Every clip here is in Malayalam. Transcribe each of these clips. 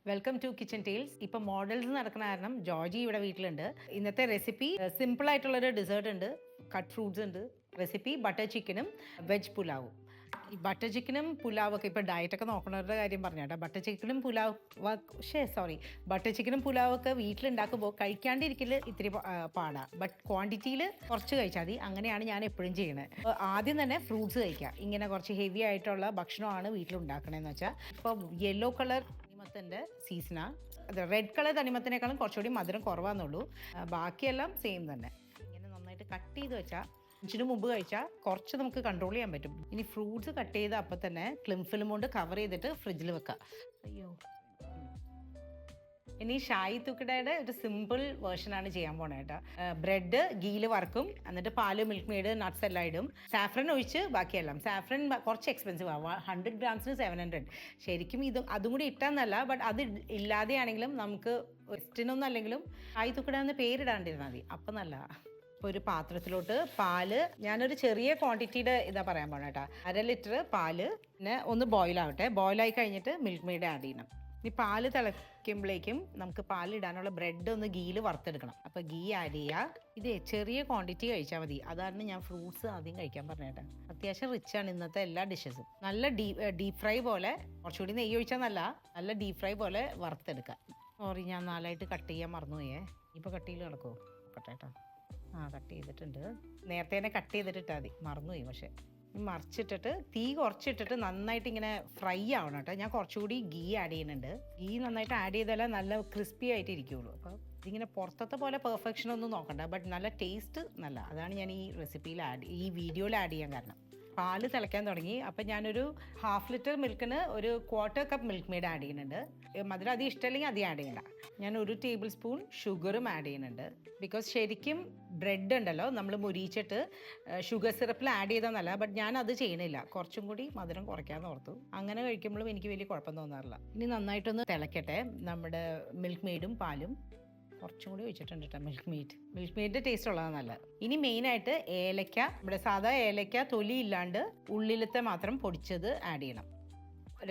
Welcome to kitchen tales. ഇപ്പം മോഡൽസ് നടക്കുന്ന കാരണം ജോർജി ഇവിടെ വീട്ടിലുണ്ട്. ഇന്നത്തെ റെസിപ്പി സിമ്പിൾ ആയിട്ടുള്ളൊരു ഡെസേർട്ട് ഉണ്ട്, കട്ട് ഫ്രൂട്ട്സ് ഉണ്ട്. റെസിപ്പി ബട്ടർ ചിക്കനും വെജ് പുലാവും. ഈ ബട്ടർ ചിക്കനും പുലാവൊക്കെ ഇപ്പോൾ ഡയറ്റൊക്കെ നോക്കുന്നവരുടെ കാര്യം പറഞ്ഞാട്ടോ. ബട്ടർ ചിക്കനും ബട്ടർ ചിക്കനും പുലാവൊക്കെ വീട്ടിലുണ്ടാക്കുമ്പോൾ കഴിക്കാണ്ടിരിക്കൽ ഇത്തിരി പാടാണ്. ബട്ട് ക്വാണ്ടിറ്റിയിൽ കുറച്ച് കഴിച്ചാൽ മതി. അങ്ങനെയാണ് ഞാൻ എപ്പോഴും ചെയ്യണത്. ആദ്യം തന്നെ ഫ്രൂട്ട്സ് കഴിക്കുക. ഇങ്ങനെ കുറച്ച് ഹെവി ആയിട്ടുള്ള ഭക്ഷണമാണ് വീട്ടിലുണ്ടാക്കണമെന്ന് വെച്ചാൽ, ഇപ്പോൾ യെല്ലോ കളർ തണിമത്തൻ്റെ സീസണാണ്. അത് റെഡ് കളർ തണിമത്തിനേക്കാളും കുറച്ചുകൂടി മധുരം കുറവാന്നുള്ളൂ. ബാക്കിയെല്ലാം സെയിം തന്നെ. ഇങ്ങനെ നന്നായിട്ട് കട്ട് ചെയ്ത് വെച്ചാൽ ഇതിന് മുമ്പ് കഴിച്ചാൽ കുറച്ച് നമുക്ക് കൺട്രോൾ ചെയ്യാൻ പറ്റും. ഇനി ഫ്രൂട്ട്സ് കട്ട് ചെയ്ത് അപ്പം തന്നെ ക്ലിം ഫിലിം കൊണ്ട് കവർ ചെയ്തിട്ട് ഫ്രിഡ്ജിൽ വെക്കാം. ഇനി ഷായി തുക്കടയുടെ ഒരു സിമ്പിൾ വേർഷനാണ് ചെയ്യാൻ പോണേ കേട്ടോ. ബ്രെഡ് ഗീല് വറക്കും, എന്നിട്ട് പാല്, മിൽക്ക് മെയ്ഡ്, നട്ട്സ് എല്ലാം ഇടും. സാഫ്രൻ ഒഴിച്ച് ബാക്കിയെല്ലാം. സാഫ്രൻ കുറച്ച് എക്സ്പെൻസീവ് ആവും, 100 ഗ്രാംസിന് 700. ശരിക്കും അതും കൂടി ഇട്ടാന്നല്ല, ബട്ട് അത് ഇല്ലാതെയാണെങ്കിലും നമുക്ക് വെസ്റ്റിനൊന്നും അല്ലെങ്കിലും ഷായി തുക്കട എന്ന് പേരിടാണ്ടിരുന്നാൽ മതി, അപ്പം നല്ല. ഇപ്പോൾ ഒരു പാത്രത്തിലോട്ട് പാല്, ഞാനൊരു ചെറിയ ക്വാണ്ടിറ്റിയുടെ ഇതാ പറയാൻ പോണേ കേട്ടോ. 1/2 ലിറ്റർ പാല്, പിന്നെ ഒന്ന് ബോയിലാവട്ടെ. ബോയിലായി കഴിഞ്ഞിട്ട് മിൽക്ക് മെയ്ഡ് ആഡ് ചെയ്യണം. ഈ പാല് തിളയ്ക്കുമ്പോഴേക്കും നമുക്ക് പാലിടാനുള്ള ബ്രെഡ് ഒന്ന് ഗീല് വറുത്തെടുക്കണം. അപ്പോൾ ഗീ ആഡ് ചെയ്യുക. ഇത് ചെറിയ ക്വാണ്ടിറ്റി കഴിച്ചാൽ മതി. അതാണ് ഞാൻ ഫ്രൂട്ട്സ് ആദ്യം കഴിക്കാൻ പറഞ്ഞേട്ടെ. അത്യാവശ്യം റിച്ചാണ് ഇന്നത്തെ എല്ലാ ഡിഷസും. നല്ല ഡീപ് ഫ്രൈ പോലെ, കുറച്ചുകൂടി നെയ്യ് ഒഴിച്ചാൽ നല്ല ഡീപ് ഫ്രൈ പോലെ വറുത്തെടുക്കാം. സോറി, ഞാൻ നാലായിട്ട് കട്ട് ചെയ്യാൻ മറന്നുപോയേ. ഇപ്പോൾ കട്ട് ചെയ്ത് കിടക്കുമോ നോക്കട്ടെ കേട്ടോ. കട്ട് ചെയ്തിട്ടുണ്ട്. നേരത്തെ തന്നെ കട്ട് ചെയ്തിട്ടിട്ടാൽ മതി, മറന്നുപോയി. പക്ഷേ മറിച്ചിട്ടിട്ട് തീ കുറച്ചിട്ടിട്ട് നന്നായിട്ട് ഇങ്ങനെ ഫ്രൈ ആവണം കേട്ടോ. ഞാൻ കുറച്ചുകൂടി ഗീ ആഡ് ചെയ്യുന്നുണ്ട്. ഗീ നന്നായിട്ട് ആഡ് ചെയ്താലേ നല്ല ക്രിസ്പി ആയിട്ട് ഇരിക്കുകയുള്ളൂ. അപ്പോൾ ഇതിങ്ങനെ പുറത്തത്തെ പോലെ പെർഫെക്ഷൻ ഒന്നും നോക്കണ്ട, ബട്ട് നല്ല ടേസ്റ്റ് നല്ല. അതാണ് ഞാൻ ഈ റെസിപ്പിയിൽ ഈ വീഡിയോയിൽ ആഡ് ചെയ്യാൻ കാരണം. പാല് തിളയ്ക്കാൻ തുടങ്ങി. അപ്പം ഞാനൊരു 1/2 ലിറ്റർ മിൽക്കിന് ഒരു 1/4 കപ്പ് മിൽക്ക് മെയ്ഡ് ആഡ് ചെയ്യുന്നുണ്ട്. മധുരം അധികം ഇഷ്ടമല്ലെങ്കിൽ അധികം ആഡ് ചെയ്യണ്ട. ഞാൻ 1 ടേബിൾ സ്പൂൺ ഷുഗറും ആഡ് ചെയ്യുന്നുണ്ട്. ബിക്കോസ് ശരിക്കും ബ്രെഡ് ഉണ്ടല്ലോ, നമ്മൾ മുരിച്ചിട്ട് ഷുഗർ സിറപ്പിൽ ആഡ് ചെയ്താൽ ബട്ട് ഞാൻ അത് ചെയ്യണില്ല. കുറച്ചും കൂടി മധുരം കുറയ്ക്കാമെന്ന് ഓർത്തു. അങ്ങനെ കഴിക്കുമ്പോഴും എനിക്ക് വലിയ കുഴപ്പം തോന്നാറില്ല. ഇനി നന്നായിട്ടൊന്ന് തിളയ്ക്കട്ടെ. നമ്മുടെ മിൽക്ക് മെയ്ഡും പാലും കുറച്ചും കൂടി ഒഴിച്ചിട്ടുണ്ട് കേട്ടോ. മിൽക്ക് മെയ്ഡിൻ്റെ ടേസ്റ്റ് ഉള്ളതാണ് നല്ലത്. ഇനി മെയിനായിട്ട് ഏലക്ക, ഇവിടെ സാധാ ഏലക്ക തൊലി ഇല്ലാണ്ട് ഉള്ളിലത്തെ മാത്രം പൊടിച്ചത് ആഡ് ചെയ്യണം.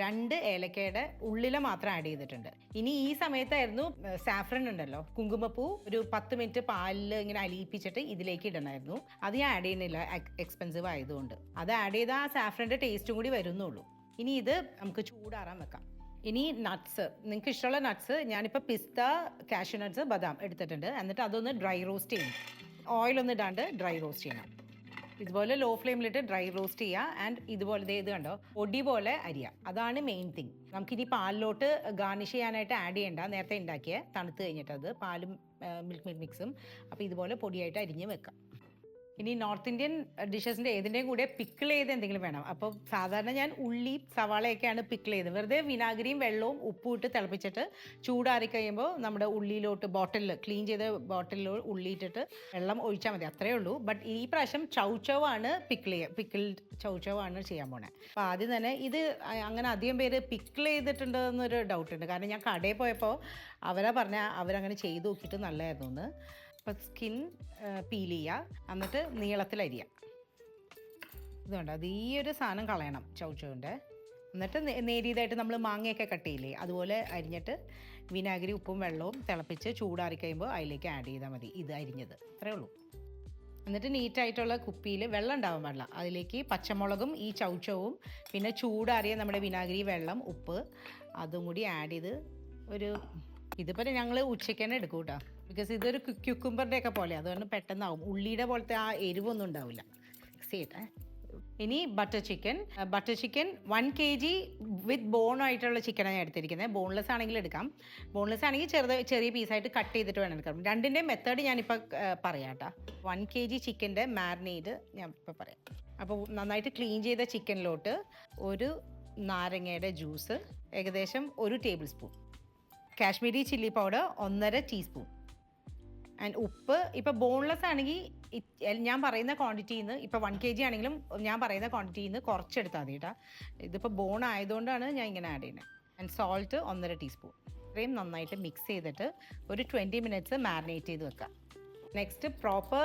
2 ഏലക്കയുടെ ഉള്ളിലെ മാത്രം ആഡ് ചെയ്തിട്ടുണ്ട്. ഇനി ഈ സമയത്തായിരുന്നു സാഫ്രൻ ഉണ്ടല്ലോ, കുങ്കുമപ്പൂ, ഒരു 10 മിനിറ്റ് പാലിൽ ഇങ്ങനെ അലിയിപ്പിച്ചിട്ട് ഇതിലേക്ക് ഇടണമായിരുന്നു. അത് ഞാൻ ആഡ് ചെയ്യുന്നില്ല, എക്സ്പെൻസീവ് ആയതുകൊണ്ട്. അത് ആഡ് ചെയ്താൽ ആ സാഫ്രൻ്റെ ടേസ്റ്റും കൂടി വരുന്നുള്ളൂ. ഇനി ഇത് നമുക്ക് ചൂടാറാൻ വെക്കാം. ഇനി നട്ട്സ്, നിങ്ങൾക്ക് ഇഷ്ടമുള്ള നട്ട്സ്. ഞാനിപ്പോൾ പിസ്ത, കാഷ്യൂ നട്ട്സ്, ബദാം എടുത്തിട്ടുണ്ട്. എന്നിട്ട് അതൊന്ന് ഡ്രൈ റോസ്റ്റ് ചെയ്യണം. ഓയിലൊന്നും ഇടാണ്ട് ഡ്രൈ റോസ്റ്റ് ചെയ്യണം. ഇതുപോലെ ലോ ഫ്ലെയിമിലിട്ട് ഡ്രൈ റോസ്റ്റ് ചെയ്യുക. ആൻഡ് ഇതുപോലെ ഇത് കണ്ടോ, പൊടി പോലെ അരിയുക. അതാണ് മെയിൻ തിങ്. നമുക്കിനി പാലിലോട്ട് ഗാർണിഷ് ചെയ്യാനായിട്ട് ആഡ് ചെയ്യേണ്ട. നേരത്തെ ഉണ്ടാക്കിയ തണുത്ത് കഴിഞ്ഞിട്ട് അത് പാലും മിൽക്ക് മെയ്ഡ് മിക്സും. അപ്പോൾ ഇതുപോലെ പൊടിയായിട്ട് അരിഞ്ഞ് വെക്കാം. ഇനി നോർത്ത് ഇന്ത്യൻ ഡിഷസിൻ്റെ ഏതിൻ്റെയും കൂടെ പിക്കിൾ ചെയ്ത് എന്തെങ്കിലും വേണം. അപ്പോൾ സാധാരണ ഞാൻ ഉള്ളി, സവാളയൊക്കെയാണ് പിക്കിൾ ചെയ്തത്. വെറുതെ വിനാഗിരിയും വെള്ളവും ഉപ്പും ഇട്ട് തിളപ്പിച്ചിട്ട് ചൂടാറി കഴിയുമ്പോൾ നമ്മുടെ ഉള്ളിയിലോട്ട് ക്ലീൻ ചെയ്ത ബോട്ടിലിൽ ഉള്ളിയിട്ടിട്ട് വെള്ളം ഒഴിച്ചാൽ മതി, അത്രയേ ഉള്ളൂ. ബട്ട് ഈ പ്രാവശ്യം ചൗച്ചവാണ് പിക്കിൾഡ് ചൗച്ചവാണ് ചെയ്യാൻ പോണേ. അപ്പോൾ ആദ്യം തന്നെ ഇത് അങ്ങനെ അധികം പേര് പിക്കിൾ ചെയ്തിട്ടുണ്ടെന്നൊരു ഡൗട്ടുണ്ട്. കാരണം ഞാൻ കടയിൽ പോയപ്പോൾ അവരങ്ങനെ ചെയ്ത് നോക്കിയിട്ട് നല്ലതായിരുന്നു എന്ന്. അപ്പോൾ സ്കിൻ പീൽ ചെയ്യുക, എന്നിട്ട് നീളത്തിൽ അരിയുക. ഇതുകൊണ്ട് അത് ഈ ഒരു സാധനം കളയണം ചൗച്ചവിൻ്റെ. എന്നിട്ട് നേരിയതായിട്ട് നമ്മൾ മാങ്ങയൊക്കെ കട്ട് ചെയ്യില്ലേ, അതുപോലെ അരിഞ്ഞിട്ട് വിനാഗിരി, ഉപ്പും വെള്ളവും തിളപ്പിച്ച് ചൂടാറി കഴിയുമ്പോൾ അതിലേക്ക് ആഡ് ചെയ്താൽ മതി ഇത് അരിഞ്ഞത്. അത്രയേ ഉള്ളൂ. എന്നിട്ട് നീറ്റായിട്ടുള്ള കുപ്പിയിൽ വെള്ളം ഉണ്ടാവാൻ പാടില്ല. അതിലേക്ക് പച്ചമുളകും ഈ ചൗച്ചവും പിന്നെ ചൂടാറിയ നമ്മുടെ വിനാഗിരി, വെള്ളം, ഉപ്പ് അതും കൂടി ആഡ് ചെയ്ത് ഇതിപ്പോൾ ഞങ്ങൾ ഉച്ചയ്ക്ക് തന്നെ എടുക്കും കേട്ടോ. ബിക്കോസ് ഇതൊരു ക്യുക്കുംബറിൻ്റെ ഒക്കെ പോലെ, അതുകൊണ്ട് പെട്ടെന്നാവും. ഉള്ളിയുടെ പോലത്തെ ആ എരിവൊന്നും ഉണ്ടാവില്ല. ഇനി butter chicken 1 kg with bone ആയിട്ടുള്ള ചിക്കനാണ് ഞാൻ എടുത്തിരിക്കുന്നത്. ബോൺലെസ് ആണെങ്കിൽ എടുക്കാം. ബോൺലെസ് ആണെങ്കിൽ ചെറിയ പീസായിട്ട് കട്ട് ചെയ്തിട്ട് വേണം എടുക്കാം. രണ്ടിൻ്റെയും മെത്തേഡ് ഞാനിപ്പോൾ പറയാം കേട്ടോ. 1 kg ചിക്കൻ്റെ മാരിനേറ്റ് ഞാൻ ഇപ്പോൾ പറയാം. അപ്പോൾ നന്നായിട്ട് ക്ലീൻ ചെയ്ത ചിക്കനിലോട്ട് ഒരു നാരങ്ങയുടെ ജ്യൂസ്, ഏകദേശം 1 table spoon, Kashmiri chilli powder 1.5 teaspoon, and ഉപ്പ്. ഇപ്പോൾ ബോൺലെസ് ആണെങ്കിൽ ഞാൻ പറയുന്ന ക്വാണ്ടിറ്റിയിൽ നിന്ന്, ഇപ്പോൾ 1 kg ആണെങ്കിലും ഞാൻ പറയുന്ന ക്വാണ്ടിറ്റിയിൽ നിന്ന് കുറച്ചെടുത്താൽ മതി കേട്ടോ. ഇതിപ്പോൾ ബോൺ ആയതുകൊണ്ടാണ് ഞാൻ ഇങ്ങനെ ആഡ് ചെയ്യുന്നത്. And salt 1.5 teaspoon. ഇത്രയും നന്നായിട്ട് മിക്സ് ചെയ്തിട്ട് ഒരു 20 മിനിറ്റ്സ് മാരിനേറ്റ് ചെയ്ത് വെക്കാം. നെക്സ്റ്റ് പ്രോപ്പർ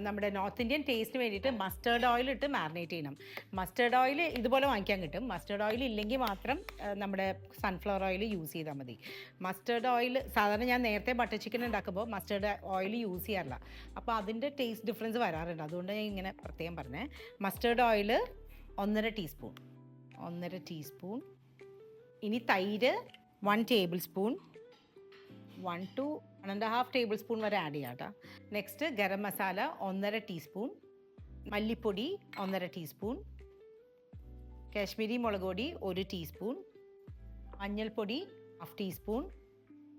നമ്മുടെ നോർത്ത് ഇന്ത്യൻ ടേസ്റ്റിന് വേണ്ടിയിട്ട് മസ്റ്റേർഡ് ഓയിൽ ഇട്ട് മാരിനേറ്റ് ചെയ്യണം. മസ്റ്റേർഡ് ഓയിൽ ഇതുപോലെ വാങ്ങിക്കാൻ കിട്ടും. മസ്റ്റേർഡ് ഓയിൽ ഇല്ലെങ്കിൽ മാത്രം നമ്മുടെ സൺഫ്ലവർ ഓയിൽ യൂസ് ചെയ്താൽ മതി. മസ്റ്റേർഡ് ഓയിൽ സാധാരണ ഞാൻ നേരത്തെ ബട്ടർ ചിക്കൻ ഉണ്ടാക്കുമ്പോൾ മസ്റ്റേർഡ് ഓയിൽ യൂസ് ചെയ്യാറില്ല. അപ്പോൾ അതിൻ്റെ ടേസ്റ്റ് ഡിഫറൻസ് വരാറുണ്ട്. അതുകൊണ്ട് ഞാൻ ഇങ്ങനെ പ്രത്യേകം പറഞ്ഞേ. Mustard oil 1.5 teaspoon. ഇനി തൈര് 1 table spoon, 1 to 1.5 table spoon വരെ ആഡ് ചെയ്യാം കേട്ടോ. നെക്സ്റ്റ് ഗരം മസാല 1.5 ടീസ്പൂൺ, മല്ലിപ്പൊടി 1.5 ടീസ്പൂൺ, കാശ്മീരി മുളക് പൊടി 1 ടീസ്പൂൺ, മഞ്ഞൾപ്പൊടി 1/2 ടീസ്പൂൺ,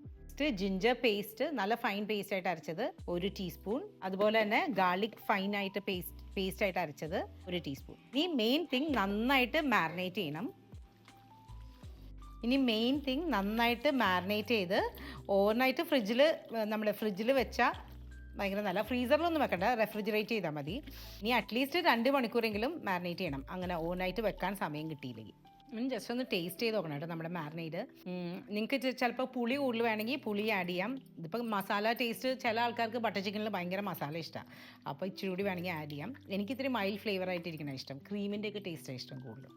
നെക്സ്റ്റ് ജിഞ്ചർ പേസ്റ്റ് നല്ല ഫൈൻ പേസ്റ്റ് ആയിട്ട് അരച്ചത് 1 ടീസ്പൂൺ, അതുപോലെ തന്നെ ഗാർലിക് ഫൈൻ ആയിട്ട് പേസ്റ്റ് ആയിട്ട് അരച്ചത് 1 ടീസ്പൂൺ. ഈ മെയിൻ തിങ് നന്നായിട്ട് മാരിനേറ്റ് ചെയ്യണം. ഇനി മെയിൻ തിങ് നന്നായിട്ട് മാരിനേറ്റ് ചെയ്ത് ഓവർനൈറ്റ് ഫ്രിഡ്ജിൽ വെച്ചാൽ ഭയങ്കര നല്ല. ഫ്രീസറിലൊന്നും വെക്കണ്ട, റെഫ്രിജറേറ്റ് ചെയ്താൽ മതി. ഇനി അറ്റ്ലീസ്റ്റ് 2 മണിക്കൂറെങ്കിലും മാരിനേറ്റ് ചെയ്യണം, അങ്ങനെ ഓവർനൈറ്റ് വെക്കാൻ സമയം കിട്ടിയില്ലെങ്കിൽ. ജസ്റ്റ് ഒന്ന് ടേസ്റ്റ് ചെയ്ത് നോക്കണം കേട്ടോ നമ്മുടെ മാരിനേറ്റ്. നിങ്ങൾക്ക് ചിലപ്പോൾ പുളി കൂടുതൽ വേണമെങ്കിൽ പുളി ആഡ് ചെയ്യാം. ഇതിപ്പോൾ മസാല ടേസ്റ്റ് ചില ആൾക്കാർക്ക് ബട്ടർ ചിക്കനിൽ ഭയങ്കര മസാല ഇഷ്ടമാണ്, അപ്പോൾ ഇച്ചിരി കൂടി വേണമെങ്കിൽ ആഡ് ചെയ്യാം. എനിക്കിത്തിരി മൈൽഡ് ഫ്ലേവർ ആയിട്ടിരിക്കണം ഇഷ്ടം, ക്രീമിൻ്റെ ഒക്കെ ടേസ്റ്റ് ഇഷ്ടം കൂടുതൽ.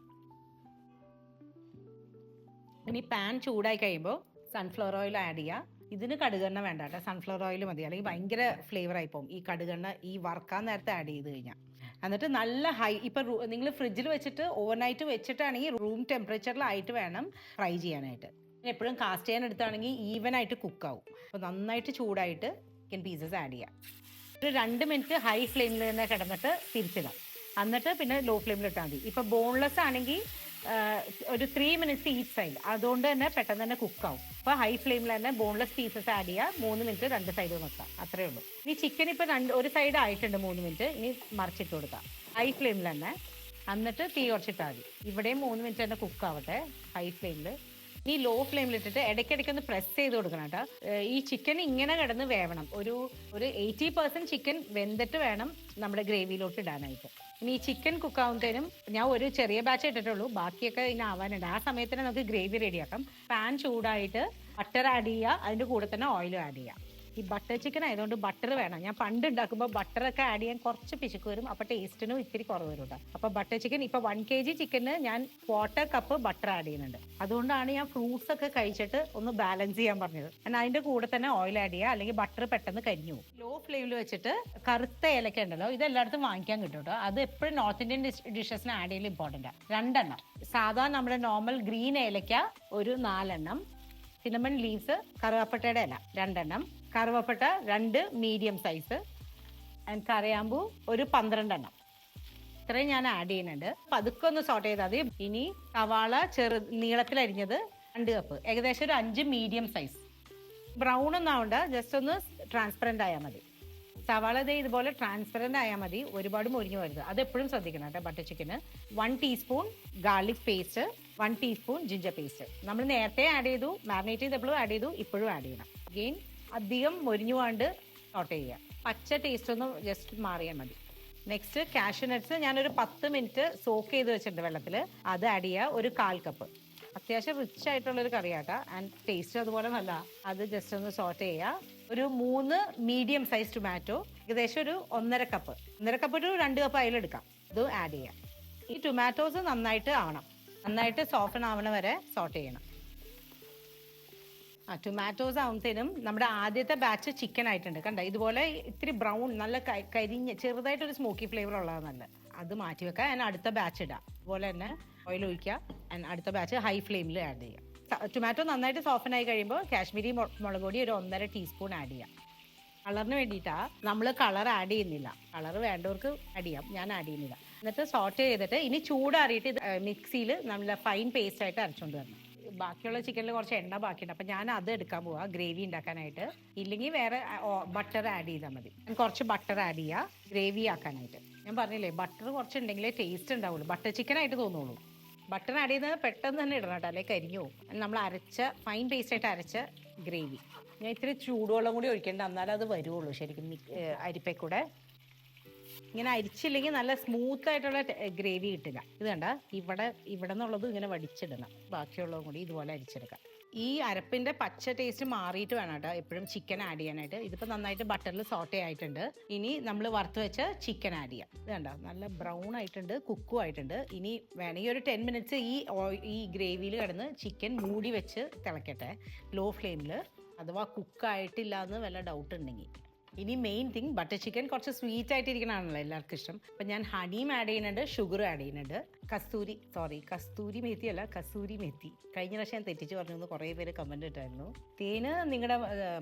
ഇനി പാൻ ചൂടായി കഴിയുമ്പോൾ സൺഫ്ലവർ ഓയിൽ ആഡ് ചെയ്യുക. ഇതിന് കടുകെണ്ണ വേണ്ട കേട്ടോ, സൺഫ്ലവർ ഓയിൽ മതി, അല്ലെങ്കിൽ ഭയങ്കര ഫ്ലേവർ ആയിപ്പോവും ഈ കടുകെണ്ണ ഈ വറുക്കാൻ നേരത്തെ ആഡ് ചെയ്ത് കഴിഞ്ഞാൽ. എന്നിട്ട് നല്ല ഇപ്പം നിങ്ങൾ ഫ്രിഡ്ജിൽ വെച്ചിട്ട് ഓവർനൈറ്റ് വെച്ചിട്ടാണെങ്കിൽ റൂം ടെമ്പറേച്ചറിലായിട്ട് വേണം ഫ്രൈ ചെയ്യാനായിട്ട്. എപ്പോഴും കാസ്റ്റ് ചെയ്യാൻ എടുത്താണെങ്കിൽ ഈവൻ ആയിട്ട് കുക്കാവും. അപ്പോൾ നന്നായിട്ട് ചൂടായിട്ട് ചിക്കൻ പീസസ് ആഡ് ചെയ്യാം. ഒരു 2 മിനിറ്റ് ഹൈ ഫ്ലെയിമിൽ തന്നെ കിടന്നിട്ട് തിരിച്ചിടാം. എന്നിട്ട് പിന്നെ ലോ ഫ്ലെയിമിൽ ഇട്ടാൽ മതി. ഇപ്പോൾ ബോൺലെസ് ആണെങ്കിൽ ഒരു 3 മിനിറ്റ്സ് ഈച്ച് സൈഡ്, അതുകൊണ്ട് തന്നെ പെട്ടെന്ന് തന്നെ കുക്കാവും. അപ്പോൾ ഹൈ ഫ്ലെയിമിൽ തന്നെ ബോൺലെസ് പീസസ് ആഡ് ചെയ്യുക. 3 മിനിറ്റ് 2 സൈഡ് വെക്കാം, അത്രേ ഉള്ളൂ. ഇനി ചിക്കൻ ഇപ്പോൾ ഒരു സൈഡ് ആയിട്ടുണ്ട് 3 മിനിറ്റ്, ഇനി മറിച്ചിട്ട് കൊടുക്കാം ഹൈ ഫ്ലെയിമിൽ തന്നെ. എന്നിട്ട് തീ കുറച്ചിട്ടാൽ മതി. ഇവിടെയും 3 മിനിറ്റ് തന്നെ കുക്കാവട്ടെ ഹൈ ഫ്ലെയിമിൽ. ഈ ലോ ഫ്ലെയിമിലിട്ടിട്ട് ഇടയ്ക്കിടയ്ക്ക് ഒന്ന് പ്രസ് ചെയ്ത് കൊടുക്കണം കേട്ടോ. ഈ ചിക്കൻ ഇങ്ങനെ കിടന്ന് വേവണം. ഒരു 80% ചിക്കൻ വെന്തിട്ട് വേണം നമ്മുടെ ഗ്രേവിയിലോട്ട് ഇടാനായിട്ട്. ഇനി ഈ ചിക്കൻ കുക്കാവുന്നതിനും ഞാൻ ഒരു ചെറിയ ബാച്ച് ഇട്ടിട്ടുള്ളൂ, ബാക്കിയൊക്കെ ഇനി ആവാനുണ്ട്. ആ സമയത്തിന് നമുക്ക് ഗ്രേവി റെഡിയാക്കാം. പാൻ ചൂടായിട്ട് ബട്ടർ ആഡ് ചെയ്യുക, അതിൻ്റെ കൂടെ തന്നെ ഓയിലും ആഡ് ചെയ്യുക. ഈ ബട്ടർ ചിക്കൻ ആയതുകൊണ്ട് ബട്ടർ വേണം. ഞാൻ പണ്ട് ഉണ്ടാക്കുമ്പോൾ ബട്ടറൊക്കെ ആഡ് ചെയ്യാൻ കുറച്ച് പിശുക്ക് വരും, അപ്പോൾ ടേസ്റ്റിനും ഇത്തിരി കുറവ് വരും കേട്ടോ. അപ്പോൾ ബട്ടർ ചിക്കൻ ഇപ്പോൾ 1 kg ചിക്കന് ഞാൻ 1/4 കപ്പ് ബട്ടർ ആഡ് ചെയ്യുന്നുണ്ട്. അതുകൊണ്ടാണ് ഞാൻ ഫ്രൂട്ട്സ് ഒക്കെ കഴിച്ചിട്ട് ഒന്ന് ബാലൻസ് ചെയ്യാൻ പറഞ്ഞത്. എന്നാൽ അതിൻ്റെ കൂടെ തന്നെ ഓയിൽ ആഡ് ചെയ്യുക, അല്ലെങ്കിൽ ബട്ടർ പെട്ടെന്ന് കരിഞ്ഞു പോകും. ലോ ഫ്ലെയിമിൽ വെച്ചിട്ട് കറുത്ത ഏലക്ക ഉണ്ടല്ലോ, ഇത് എല്ലായിടത്തും വാങ്ങിക്കാൻ കിട്ടും കേട്ടോ. അത് എപ്പോഴും നോർത്ത് ഇന്ത്യൻ ഡിഷസിന് ആഡ് ചെയ്യൽ ഇമ്പോർട്ടൻ്റ് ആണ്. 2 എണ്ണം സാധാരണ നമ്മുടെ നോർമൽ ഗ്രീൻ ഏലക്ക ഒരു 4 എണ്ണം, സിനമൺ ലീവ്സ് കറുവാപ്പട്ടയുടെ ഇല 2 എണ്ണം, കറുവപ്പട്ട 2 മീഡിയം സൈസ്, ആൻഡ് കറിയാമ്പൂ ഒരു 12 എണ്ണം. ഇത്രയും ഞാൻ ആഡ് ചെയ്യുന്നുണ്ട്. പതുക്കെ ഒന്ന് സോട്ട് ചെയ്താൽ മതി. ഇനി സവാള നീളത്തിലരിഞ്ഞത് 2 കപ്പ്, ഏകദേശം ഒരു 5 മീഡിയം സൈസ്. ബ്രൗൺ ഒന്നും ആവണ്ട, ജസ്റ്റ് ഒന്ന് ട്രാൻസ്പെറൻ്റ് ആയാൽ മതി. സവാള ഇതുപോലെ ട്രാൻസ്പെറൻ്റ് ആയാൽ മതി, ഒരുപാട് മൊരിഞ്ഞു വരുന്നത്. അത് എപ്പോഴും ശ്രദ്ധിക്കണം കേട്ടോ ബട്ടർ ചിക്കന്. 1 teaspoon garlic paste, 1 teaspoon ginger paste. നമ്മൾ നേരത്തെ ആഡ് ചെയ്തു, മാരിനേറ്റ് ചെയ്തപ്പോഴും ആഡ് ചെയ്തു, ഇപ്പോഴും ആഡ് ചെയ്യണം. അഗെയിൻ അധികം മൊരിഞ്ഞു പോകാണ്ട് സോട്ട് ചെയ്യുക. പച്ച ടേസ്റ്റ് ഒന്ന് ജസ്റ്റ് മാറിയാൽ മതി. നെക്സ്റ്റ് കാഷ്യൂ നട്ട്സ് ഞാനൊരു 10 മിനിറ്റ് സോക്ക് ചെയ്ത് വെച്ചിട്ടുണ്ട് വെള്ളത്തിൽ, അത് ആഡ് ചെയ്യുക. ഒരു 1/4 കപ്പ്. അത്യാവശ്യം റിച്ച് ആയിട്ടുള്ളൊരു കറിയാട്ടോ, ആൻഡ് ടേസ്റ്റ് അതുപോലെ നല്ല. അത് ജസ്റ്റ് ഒന്ന് സോട്ട് ചെയ്യുക. ഒരു 3 മീഡിയം സൈസ് ടൊമാറ്റോ, ഏകദേശം ഒരു 1.5 കപ്പ്, 1.5 കപ്പ് ഒരു 2 കപ്പ് അതിലെടുക്കാം, അത് ആഡ് ചെയ്യാം. ഈ ടൊമാറ്റോസ് നന്നായിട്ട് ആവണം, നന്നായിട്ട് സോഫ്റ്റ് ആവണ വരെ സോട്ട് ചെയ്യണം. ടൊമാറ്റോസ് ആവുന്നതിനും നമ്മുടെ ആദ്യത്തെ ബാച്ച് ചിക്കൻ ആയിട്ടുണ്ട് കണ്ട, ഇതുപോലെ ഇത്തിരി ബ്രൗൺ നല്ല കരിഞ്ഞ് ചെറുതായിട്ടൊരു സ്മോക്കി ഫ്ലേവർ ഉള്ളതാണ് നല്ലത്. അത് മാറ്റി വെക്കുക. ഞാൻ അടുത്ത ബാച്ച് ഇടാം. അതുപോലെ തന്നെ ഓയിൽ ഒഴിക്കുക. അടുത്ത ബാച്ച് ഹൈ ഫ്ലെയിമിൽ ആഡ് ചെയ്യുക. ടൊമാറ്റോ നന്നായിട്ട് സോഫ്റ്റ് ആയി കഴിയുമ്പോൾ കാശ്മീരി മുളക് പൊടി ഒരു 1.5 ടീസ്പൂൺ ആഡ് ചെയ്യാം. കളറിന് വേണ്ടിയിട്ടാണ് നമ്മൾ കളർ ആഡ് ചെയ്യുന്നില്ല. കളർ വേണ്ടവർക്ക് ആഡ് ചെയ്യാം, ഞാൻ ആഡ് ചെയ്യുന്നില്ല. എന്നിട്ട് സോട്ട് ചെയ്തിട്ട് ഇനി ചൂടാറിയിട്ട് മിക്സിയിൽ നല്ല ഫൈൻ പേസ്റ്റ് ആയിട്ട് അരച്ചുകൊണ്ട് വരണം. ബാക്കിയുള്ള ചിക്കനിൽ കുറച്ച് എണ്ണ ബാക്കിയുണ്ട്, അപ്പം ഞാൻ അത് എടുക്കാൻ പോവാം ഗ്രേവി ഉണ്ടാക്കാനായിട്ട്. ഇല്ലെങ്കിൽ വേറെ ബട്ടർ ആഡ് ചെയ്താൽ മതി. ഞാൻ കുറച്ച് ബട്ടർ ആഡ് ചെയ്യുക ഗ്രേവി ആക്കാനായിട്ട്. ഞാൻ പറഞ്ഞില്ലേ ബട്ടർ കുറച്ച് ഉണ്ടെങ്കിലേ ടേസ്റ്റ് ഉണ്ടാവുള്ളൂ, ബട്ടർ ചിക്കനായിട്ട് തോന്നുള്ളൂ. ബട്ടർ ആഡ് ചെയ്യുന്നത് പെട്ടെന്ന് തന്നെ ഇടണം കേട്ടോ, അല്ലെങ്കിൽ കരിഞ്ഞു പോകും. നമ്മൾ അരച്ച ഫൈൻ പേസ്റ്റ് ആയിട്ട് അരച്ച ഗ്രേവി ഞാൻ ഇത്തിരി ചൂടുവെള്ളം കൂടി ഒഴിക്കേണ്ട, എന്നാലും അത് വരുള്ളൂ ശരിക്കും അരിപ്പേ കൂടെ. ഇങ്ങനെ അരിച്ചില്ലെങ്കിൽ നല്ല സ്മൂത്ത് ആയിട്ടുള്ള ഗ്രേവി കിട്ടില്ല. ഇത് കണ്ട ഇവിടെ നിന്നുള്ളത് ഇങ്ങനെ വടിച്ചിടണം, ബാക്കിയുള്ളതും കൂടി ഇതുപോലെ അരിച്ചെടുക്കാം. ഈ അരപ്പിൻ്റെ പച്ച ടേസ്റ്റ് മാറിയിട്ട് വേണം കേട്ടോ എപ്പോഴും ചിക്കൻ ആഡ് ചെയ്യാനായിട്ട്. ഇതിപ്പോൾ നന്നായിട്ട് ബട്ടറിൽ സോട്ടേ ആയിട്ടുണ്ട്. ഇനി നമ്മൾ വറുത്ത് വെച്ച ചിക്കൻ ആഡ് ചെയ്യാം. ഇത് കണ്ടോ നല്ല ബ്രൗൺ ആയിട്ടുണ്ട്, കുക്കും ആയിട്ടുണ്ട്. ഇനി വേണമെങ്കിൽ ഒരു 10 മിനിറ്റ്സ് ഈ ഗ്രേവിയിൽ കിടന്ന് ചിക്കൻ മൂടി വെച്ച് തിളക്കട്ടെ ലോ ഫ്ലെയിമിൽ, അഥവാ കുക്കായിട്ടില്ല എന്ന് വല്ല ഡൗട്ട് ഉണ്ടെങ്കിൽ. ഇനി മെയിൻ തിങ് ബട്ടർ ചിക്കൻ കുറച്ച് സ്വീറ്റ് ആയിട്ടിരിക്കണമാണല്ലോ എല്ലാവർക്കും ഇഷ്ടം. അപ്പം ഞാൻ ഹണിയും ആഡ് ചെയ്യുന്നുണ്ട്, ഷുഗറും ആഡ് ചെയ്യുന്നുണ്ട്. കസ്തൂരി മേത്തി അല്ല, കസൂരി മേത്തി. കഴിഞ്ഞ പ്രാവശ്യം ഞാൻ തെറ്റിച്ച് പറഞ്ഞു, കുറേ പേര് കമൻറ്റ് ഇട്ടായിരുന്നു. തേന് നിങ്ങളുടെ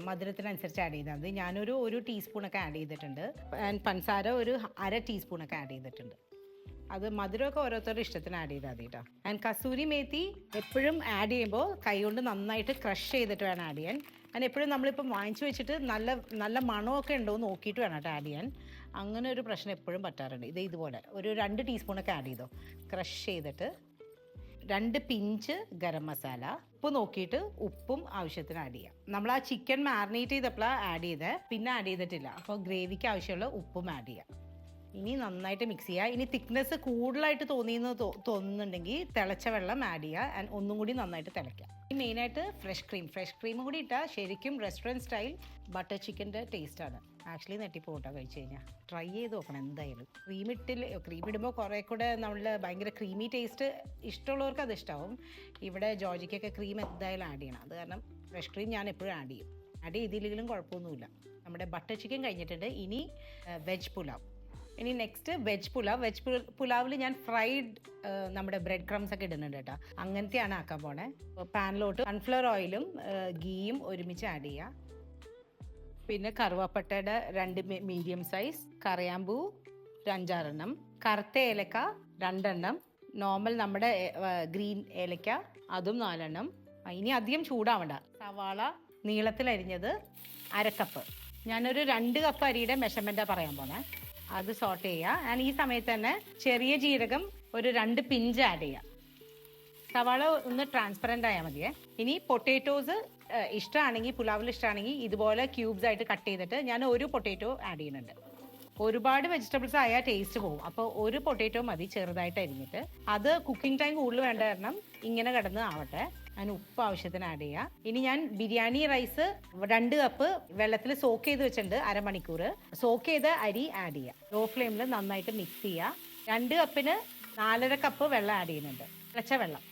മധുരത്തിനനുസരിച്ച് ആഡ് ചെയ്താൽ മതി. ഞാനൊരു ടീസ്പൂണൊക്കെ ആഡ് ചെയ്തിട്ടുണ്ട്. പഞ്ചസാര ഒരു 1/2 ടീസ്പൂണൊക്കെ ആഡ് ചെയ്തിട്ടുണ്ട്. അത് മധുരമൊക്കെ ഓരോരുത്തരുടെ ഇഷ്ടത്തിന് ആഡ് ചെയ്താൽ മതി കേട്ടോ. ആൻഡ് കസൂരി മേത്തി എപ്പോഴും ആഡ് ചെയ്യുമ്പോൾ കൈകൊണ്ട് നന്നായിട്ട് ക്രഷ് ചെയ്തിട്ട് വേണം ആഡ് ചെയ്യാൻ. അങ്ങനെ എപ്പോഴും നമ്മളിപ്പം വാങ്ങിച്ചു വെച്ചിട്ട് നല്ല മണമൊക്കെ ഉണ്ടോ എന്ന് നോക്കിയിട്ട് വേണം കേട്ടോ ആഡ് ചെയ്യാൻ. അങ്ങനെ ഒരു പ്രശ്നം എപ്പോഴും പറ്റാറുണ്ട്. ഇതുപോലെ ഒരു 2 ടീസ്പൂണൊക്കെ ആഡ് ചെയ്തോ. ക്രഷ് ചെയ്തിട്ട് 2 പിഞ്ച് ഗരം മസാല, ഉപ്പ് നോക്കിയിട്ട് ഉപ്പും ആവശ്യത്തിന് ആഡ് ചെയ്യാം. നമ്മൾ ആ ചിക്കൻ മാരിനേറ്റ് ചെയ്തപ്പോഴാണ് ആഡ് ചെയ്തത്, പിന്നെ ആഡ് ചെയ്തിട്ടില്ല. അപ്പോൾ ഗ്രേവിക്ക് ആവശ്യമുള്ള ഉപ്പും ആഡ് ചെയ്യാം. ഇനി നന്നായിട്ട് മിക്സ് ചെയ്യുക. ഇനി തിക്നെസ് കൂടുതലായിട്ട് തോന്നുന്നുണ്ടെങ്കിൽ തിളച്ച വെള്ളം ആഡ് ചെയ്യുക. ആൻഡ് ഒന്നും കൂടി നന്നായിട്ട് തിളയ്ക്കുക. ഈ മെയിനായിട്ട് ഫ്രഷ് ക്രീം കൂടി ഇട്ടാൽ ശരിക്കും റെസ്റ്റോറൻറ്റ് സ്റ്റൈൽ ബട്ടർ ചിക്കൻ്റെ ടേസ്റ്റാണ്. ആക്ച്വലി നെട്ടിപ്പോട്ടോ കഴിച്ച് കഴിഞ്ഞാൽ. ട്രൈ ചെയ്ത് നോക്കണം എന്തായാലും. ക്രീം ഇടുമ്പോൾ കുറേ കൂടെ നമ്മൾ ഭയങ്കര ക്രീമി ടേസ്റ്റ് ഇഷ്ടമുള്ളവർക്ക് അത് ഇഷ്ടമാവും. ഇവിടെ ജോർജിക്കൊക്കെ ക്രീം എന്തായാലും ആഡ് ചെയ്യണം. അത് കാരണം ഫ്രഷ് ക്രീം ഞാൻ എപ്പോഴും ആഡ് ചെയ്യും. ആഡ് ചെയ്തില്ലെങ്കിലും കുഴപ്പമൊന്നുമില്ല. നമ്മുടെ ബട്ടർ ചിക്കൻ കഴിഞ്ഞിട്ടുണ്ട്. ഇനി വെജ് പുലാവ്. ഇനി നെക്സ്റ്റ് വെജ് പുലാവിൽ ഞാൻ ഫ്രൈഡ് നമ്മുടെ ബ്രെഡ് ക്രംസ് ഒക്കെ ഇടുന്നുണ്ട് കേട്ടോ. അങ്ങനത്തെയാണ് ആക്കാൻ പോണേ. പാനിലോട്ട് സൺഫ്ലവർ ഓയിലും ഗീയും ഒരുമിച്ച് ആഡ് ചെയ്യുക. പിന്നെ കറുവാപ്പട്ടയുടെ 2 മീഡിയം സൈസ്, കറിയാമ്പൂ 5-6 എണ്ണം, കറുത്ത ഏലക്ക 2 എണ്ണം, നോർമൽ നമ്മുടെ ഗ്രീൻ ഏലക്ക അതും 4 എണ്ണം. ഇനി അധികം ചൂടാവണ്ട. സവാള നീളത്തിലരിഞ്ഞത് 1/2 കപ്പ്. ഞാനൊരു 2 കപ്പ് അരിയുടെ മെഷർമെൻറ്റാണ് പറയാൻ പോണേ. അത് സോട്ട് ചെയ്യുക. ആൻഡ് ഈ സമയത്ത് തന്നെ ചെറിയ ജീരകം ഒരു 2 പിഞ്ച് ആഡ് ചെയ്യുക. സവാള ഒന്ന് ട്രാൻസ്പെറൻ്റ് ആയാൽ മതിയേ. ഇനി പൊട്ടാറ്റോസ് ഇഷ്ടമാണെങ്കിൽ, പുലാവിൽ ഇഷ്ടമാണെങ്കിൽ ഇതുപോലെ ക്യൂബ്സ് ആയിട്ട് കട്ട് ചെയ്തിട്ട് ഞാൻ ഒരു പൊട്ടാറ്റോ ആഡ് ചെയ്യുന്നുണ്ട്. ഒരുപാട് വെജിറ്റബിൾസ് ആയാൽ ടേസ്റ്റ് പോകും. അപ്പോൾ ഒരു പൊട്ടാറ്റോ മതി ചെറുതായിട്ട് അരിഞ്ഞിട്ട്. അത് കുക്കിംഗ് ടൈം കൂടുതൽ വേണ്ട കാരണം ഇങ്ങനെ കിടന്ന് ആവട്ടെ. അതിന് ഉപ്പ് ആവശ്യത്തിന് ആഡ് ചെയ്യുക. ഇനി ഞാൻ ബിരിയാണി റൈസ് 2 കപ്പ് വെള്ളത്തിൽ സോക്ക് ചെയ്ത് വെച്ചിട്ടുണ്ട്, 1/2 മണിക്കൂർ. സോക്ക് ചെയ്ത അരി ആഡ് ചെയ്യുക. ലോ ഫ്ലെയിമിൽ നന്നായിട്ട് മിക്സ് ചെയ്യുക. 2 കപ്പിന് 4.5 കപ്പ് വെള്ളം ആഡ് ചെയ്യുന്നുണ്ട്, തിളച്ച വെള്ളം.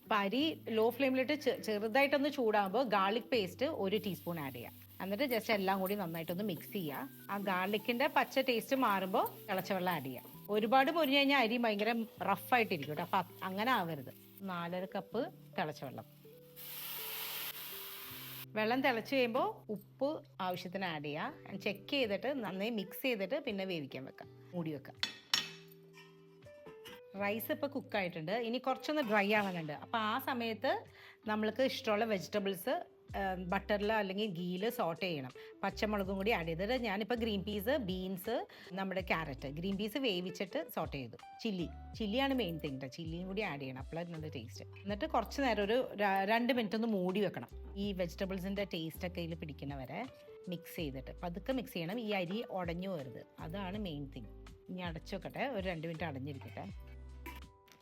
അപ്പം അരി ലോ ഫ്ലെയിമിലിട്ട് ചെറുതായിട്ടൊന്ന് ചൂടാകുമ്പോൾ ഗാർലിക് പേസ്റ്റ് 1 ടീസ്പൂൺ ആഡ് ചെയ്യുക. എന്നിട്ട് ജസ്റ്റ് എല്ലാം കൂടി നന്നായിട്ടൊന്ന് മിക്സ് ചെയ്യുക. ആ ഗാർലിക്കിൻ്റെ പച്ച ടേസ്റ്റ് മാറുമ്പോൾ തിളച്ച വെള്ളം ആഡ് ചെയ്യുക. ഒരുപാട് പൊരിഞ്ഞു കഴിഞ്ഞാൽ അരി ഭയങ്കര റഫായിട്ടിരിക്കും കേട്ടോ. അപ്പം അങ്ങനെ ആവരുത്. 4.5 കപ്പ് തിളച്ച വെള്ളം. വെള്ളം തിളച്ച് കഴിയുമ്പോൾ ഉപ്പ് ആവശ്യത്തിന് ആഡ് ചെയ്യുക. ചെക്ക് ചെയ്തിട്ട് നന്നായി മിക്സ് ചെയ്തിട്ട് പിന്നെ വേവിക്കാൻ വെക്കാം, മൂടി വെക്കാം. റൈസ് ഇപ്പോൾ കുക്കായിട്ടുണ്ട്. ഇനി കുറച്ചൊന്ന് ഡ്രൈ ആവാനുണ്ട്. അപ്പോൾ ആ സമയത്ത് നമ്മൾക്ക് ഇഷ്ടമുള്ള വെജിറ്റബിൾസ് ബട്ടറിൽ അല്ലെങ്കിൽ ഗീയിൽ സോട്ട് ചെയ്യണം. പച്ചമുളകും കൂടി ആഡ് ചെയ്തിട്ട് ഞാനിപ്പോൾ ഗ്രീൻ പീസ്, ബീൻസ്, നമ്മുടെ ക്യാരറ്റ്, ഗ്രീൻ പീസ് വേവിച്ചിട്ട് സോട്ട് ചെയ്തു. ചില്ലിയാണ് മെയിൻ തിങ് കേട്ടോ. ചില്ലിയും കൂടി ആഡ് ചെയ്യണം, അപ്പോഴാണ് ടേസ്റ്റ്. എന്നിട്ട് കുറച്ച് നേരം ഒരു 2 മിനിറ്റ് ഒന്ന് മൂടി വെക്കണം. ഈ വെജിറ്റബിൾസിൻ്റെ ടേസ്റ്റൊക്കെ ഇതിൽ പിടിക്കുന്നവരെ മിക്സ് ചെയ്തിട്ട് പതുക്കെ മിക്സ് ചെയ്യണം. ഈ അരി ഉടഞ്ഞു പോരുത്, അതാണ് മെയിൻ തിങ്. ഇനി അടച്ചു വെക്കട്ടെ, ഒരു 2 മിനിറ്റ് അടഞ്ഞിരിക്കട്ടെ.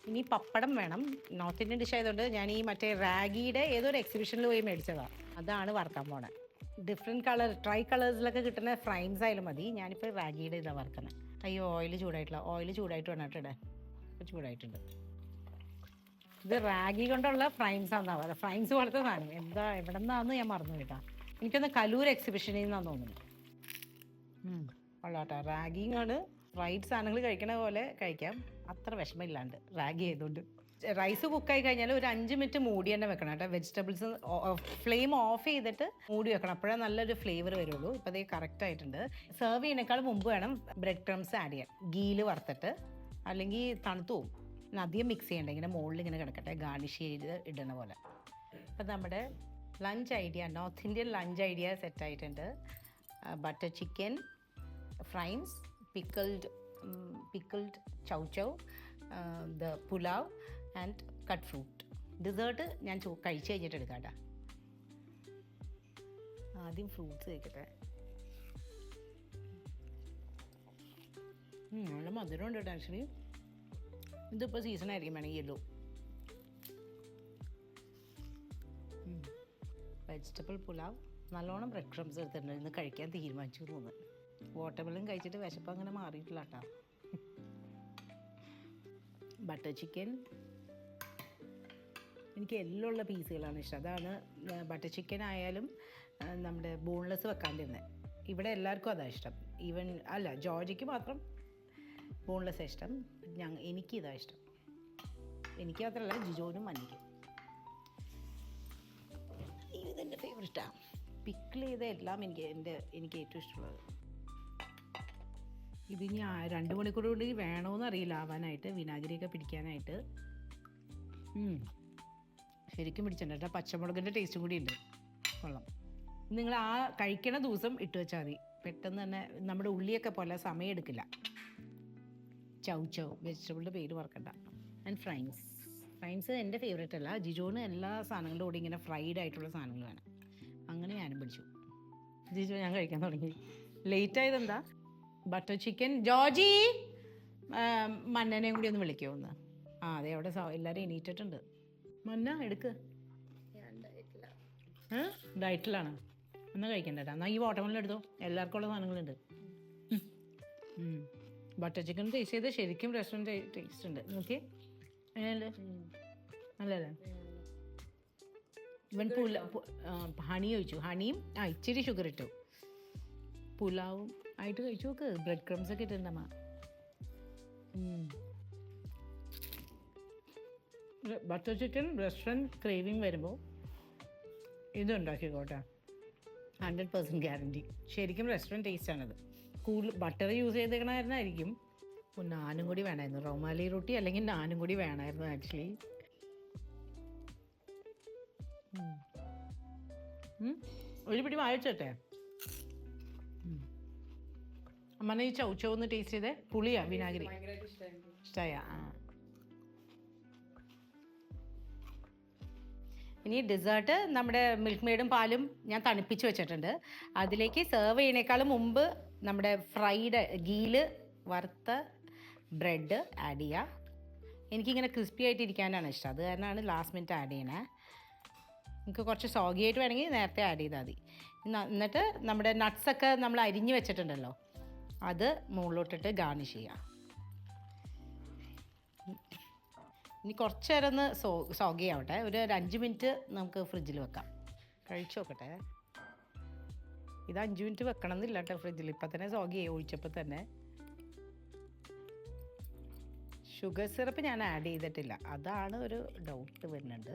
ഇനി പപ്പടം വേണം. നോർത്ത് ഇന്ത്യൻ ഡിഷ് ആയതുകൊണ്ട് ഞാൻ ഈ മറ്റേ റാഗിയുടെ ഏതൊരു എക്സിബിഷനിൽ പോയി മേടിച്ചതാണ്. അതാണ് വറുക്കാൻ പോണേ. ഡിഫറെൻറ്റ് കളർ, ട്രൈ കളേഴ്സിലൊക്കെ കിട്ടുന്ന ഫ്രൈംസ് ആയാലും മതി. ഞാനിപ്പോൾ റാഗിയുടെ ഇതാണ് വറുക്കുന്നത്. അയ്യോ, ഓയിൽ ചൂടായിട്ട് വേണം കേട്ടോ ഇടാൻ. ഇപ്പോൾ ചൂടായിട്ടുണ്ട്. ഇത് റാഗി കൊണ്ടുള്ള ഫ്രൈംസ് ആണെന്നാ പറയുക. ഫ്രൈംസ് പോലത്തെ സാധനം എവിടെ നിന്നാണെന്ന് ഞാൻ മറന്നു കേട്ടോ. എനിക്കൊന്ന് കലൂർ എക്സിബിഷനിൽ നിന്നാണ് തോന്നുന്നത്. കൊള്ളാട്ടോ. റാഗിയാണ് ഫ്രൈഡ് സാധനങ്ങൾ കഴിക്കണ പോലെ കഴിക്കാം, അത്ര വിഷമമില്ലാണ്ട് റാഗി ചെയ്തുകൊണ്ട്. റൈസ് കുക്കായി കഴിഞ്ഞാൽ ഒരു 5 മിനിറ്റ് മൂടി തന്നെ വെക്കണം കേട്ടോ. വെജിറ്റബിൾസ് ഫ്ലെയിം ഓഫ് ചെയ്തിട്ട് മൂടി വെക്കണം, അപ്പോഴേ നല്ലൊരു ഫ്ലേവർ വരുള്ളൂ. ഇപ്പോൾ അത് കറക്റ്റ് ആയിട്ടുണ്ട്. സെർവ് ചെയ്യുന്നേക്കാൾ മുമ്പ് വേണം ബ്രെഡ് ക്രംസ് ആഡ് ചെയ്യാൻ, ഗീയിൽ വറുത്തിട്ട്, അല്ലെങ്കിൽ തണുത്തു പോകും. അധികം മിക്സ് ചെയ്യണ്ട, ഇങ്ങനെ മുകളിൽ ഇങ്ങനെ കിടക്കട്ടെ, ഗാർണിഷ് ചെയ്ത് ഇടണ പോലെ. അപ്പം നമ്മുടെ lunch idea, north Indian lunch idea സെറ്റായിട്ടുണ്ട്. Butter chicken, fryums, pickled chow chow, the pulao and cut fruit. Dessert ഞാൻ കഴിച്ച് കഴിഞ്ഞിട്ട് എടുക്കാം കേട്ടോ. ആദ്യം ഫ്രൂട്ട്സ് കഴിക്കട്ടെ. നല്ല മധുരം ഉണ്ട് കേട്ടോ. ആക്ച്വലി ഇതിപ്പോൾ സീസൺ ആയിരിക്കും വേണമെങ്കിൽ യെല്ലോ. വെജിറ്റബിൾ പുലാവ്. നല്ലോണം ബ്രെഡ് ക്രംസ് എടുത്തിട്ടുണ്ട്. ഇന്ന് കഴിക്കാൻ തീരുമാനിച്ചു തോന്നുന്നു. വാട്ടർമെലൺ കഴിച്ചിട്ട് വിശപ്പ് അങ്ങനെ മാറിയിട്ടില്ല കേട്ടോ. ബട്ടർ ചിക്കൻ, എനിക്ക് എല്ലുള്ള പീസുകളാണ് ഇഷ്ടം. അതാണ് ബട്ടർ ചിക്കൻ ആയാലും നമ്മുടെ ബോൺലെസ് വെക്കാണ്ടിരുന്നത്. ഇവിടെ എല്ലാവർക്കും അതാണ് ഇഷ്ടം. ഈവൻ അല്ല, ജോർജിക്ക് മാത്രം ബോൺലെസ് ഇഷ്ടം. എനിക്കിതാണ് ഇഷ്ടം. എനിക്ക് മാത്രമല്ല, ജിജോനും മഞ്ഞയ്ക്കും. ഇതെൻ്റെ ഫേവറേറ്റാണ്. പിക്കിൾ ചെയ്ത എല്ലാം എനിക്ക് ഏറ്റവും ഇഷ്ടമുള്ളത്. ഇതിനി 2 മണിക്കൂർ കൂടി വേണമെന്ന് അറിയില്ല ആവാനായിട്ട്, വിനാഗിരിയൊക്കെ പിടിക്കാനായിട്ട്. ശരിക്കും പിടിച്ചിട്ടുണ്ട് കേട്ടോ. പച്ചമുളകിൻ്റെ ടേസ്റ്റും കൂടി ഉണ്ട്. കൊള്ളാം. നിങ്ങൾ ആ കഴിക്കണ ദിവസം ഇട്ട് വെച്ചാൽ മതി. പെട്ടെന്ന് തന്നെ നമ്മുടെ ഉള്ളിയൊക്കെ പോലെ സമയം എടുക്കില്ല. ചൗ വെജിറ്റബിളിൻ്റെ പേര് മറക്കണ്ട. ആൻഡ് ഫ്രൈൻസ് എൻ്റെ ഫേവറേറ്റ് അല്ല. ജിജോന് എല്ലാ സാധനങ്ങളുടെ കൂടി ഇങ്ങനെ ഫ്രൈഡ് ആയിട്ടുള്ള സാധനങ്ങൾ വേണം. അങ്ങനെ ഞാനും പിടിച്ചു. ജിജോ ഞാൻ കഴിക്കാൻ തുടങ്ങി. ലേറ്റ് ആയതെന്താ? Butter chicken. ജോർജി, മന്നനെയും കൂടി ഒന്ന് വിളിക്കുമോ ഒന്ന്? അതെ, അവിടെ എല്ലാവരും എണീറ്റിട്ടുണ്ട്. മന്ന എടുക്ക്. ഡയറ്റിലാണ്. ഒന്ന് കഴിക്കണ്ടേട്ടാ. എന്നാൽ ഈ വാട്ടർമെലൺ എടുത്തോ, എല്ലാവർക്കും ഉള്ള സാധനങ്ങളുണ്ട്. ബട്ടർ ചിക്കൻ ടേസ്റ്റ് ചെയ്ത് ശരിക്കും റെസ്റ്റോറൻറ്റ് ടേസ്റ്റ് ഉണ്ട്. നോക്കി അങ്ങനെയല്ലേ? നല്ലല്ലേ? ഇവൻ ഹണി ഒഴിച്ചു. ഹണിയും ഇച്ചിരി ഷുഗർ ഇട്ടു. പുലാവും ആയിട്ട് കഴിച്ചു നോക്ക്. ബ്രെഡ് ക്രംസ് ഒക്കെ ഇട്ടിട്ടുണ്ടമ്മ. ബട്ടർ ചിക്കൻ റെസ്റ്റോറൻറ്റ് ക്രേവിങ് വരുമ്പോൾ ഇതുണ്ടാക്കിക്കോട്ടെ. 100% ഗ്യാരണ്ടി. ശരിക്കും റെസ്റ്റോറൻറ്റ് ടേസ്റ്റാണത്. കൂടുതൽ ബട്ടർ യൂസ് ചെയ്തേക്കണമായിരുന്നായിരിക്കും. നാനും കൂടി വേണമായിരുന്നു. റോമാലി റൊട്ടി അല്ലെങ്കിൽ നാനും കൂടി വേണമായിരുന്നു ആക്ച്വലി. ഒരു പിടി വായിച്ചോട്ടെ. അമ്മനെ ഈ ചൗന്ന് ടേസ്റ്റ് ചെയ്തേ. പുളിയാ വിനാഗിരി ഇഷ്ടമായ? ഇനി ഡെസേർട്ട് നമ്മുടെ മിൽക്ക് മെയ്ഡും പാലും ഞാൻ തണുപ്പിച്ച് വെച്ചിട്ടുണ്ട്. അതിലേക്ക് സെർവ് ചെയ്യുന്നേക്കാളും മുമ്പ് നമ്മുടെ ഫ്രൈഡ് ഗീല് വറുത്ത ബ്രെഡ് ആഡ് ചെയ്യുക. എനിക്കിങ്ങനെ ക്രിസ്പി ആയിട്ട് ഇരിക്കാനാണ് ഇഷ്ടം. അത് കാരണമാണ് ലാസ്റ്റ് മിനിറ്റ് ആഡ് ചെയ്യണേ. നിങ്ങൾക്ക് കുറച്ച് സോഗി ആയിട്ട് വേണമെങ്കിൽ നേരത്തെ ആഡ് ചെയ്താൽ മതി. എന്നിട്ട് നമ്മുടെ നട്ട്സൊക്കെ നമ്മൾ അരിഞ്ഞ് വെച്ചിട്ടുണ്ടല്ലോ, അത് മുകളിലോട്ടിട്ട് ഗാർണിഷ് ചെയ്യുക. ഇനി കുറച്ച് നേരം ഒന്ന് സോഗി ആവട്ടെ. ഒരു 5 മിനിറ്റ് നമുക്ക് ഫ്രിഡ്ജിൽ വെക്കാം. കഴിച്ചു നോക്കട്ടെ. ഇത് 5 മിനിറ്റ് വെക്കണം എന്നില്ല കേട്ടോ ഫ്രിഡ്ജിൽ. ഇപ്പം തന്നെ സോഗി ഒഴിച്ചപ്പോൾ തന്നെ. ഷുഗർ സിറപ്പ് ഞാൻ ആഡ് ചെയ്തിട്ടില്ല. അതാണ് ഒരു ഡൗട്ട് വരുന്നുണ്ട്.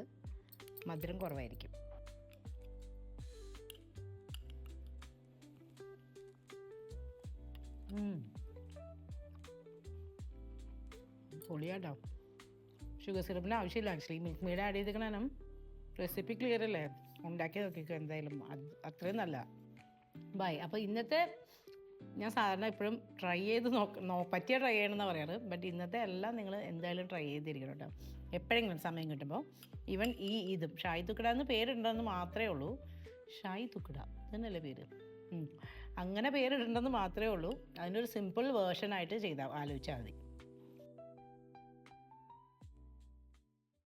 മധുരം കുറവായിരിക്കും. പൊളിയാട്ടോ. ഷുഗർ സിറപ്പിൻ്റെ ആവശ്യമില്ല ആക്ച്വലി. മിൽക്ക് മെയ്ഡ് ആഡ് ചെയ്തേക്കണം. റെസിപ്പി ക്ലിയർ അല്ലേ? ഉണ്ടാക്കി നോക്കിക്കോ എന്തായാലും. അത്രയും നല്ല. ബൈ. അപ്പോൾ ഇന്നത്തെ ഞാൻ സാധാരണ എപ്പോഴും ട്രൈ ചെയ്ത് പറ്റിയ ട്രൈ ചെയ്യണമെന്നാണ് പറയാറ്. ബട്ട് ഇന്നത്തെ എല്ലാം നിങ്ങൾ എന്തായാലും ട്രൈ ചെയ്തിരിക്കണം കേട്ടോ, എപ്പോഴെങ്കിലും സമയം കിട്ടുമ്പോൾ. ഈവൻ ഇതും ഷായി തുക്കട എന്ന് പേരുണ്ടെന്ന് മാത്രമേ ഉള്ളൂ. ഷായി തുക്കട എന്നല്ലേ പേര്? അങ്ങനെ പേരിടേണ്ടെന്ന് മാത്രമേ ഉള്ളൂ. അതിൻ്റെ ഒരു സിമ്പിൾ വേർഷനായിട്ട് ആലോചിച്ചാൽ മതി.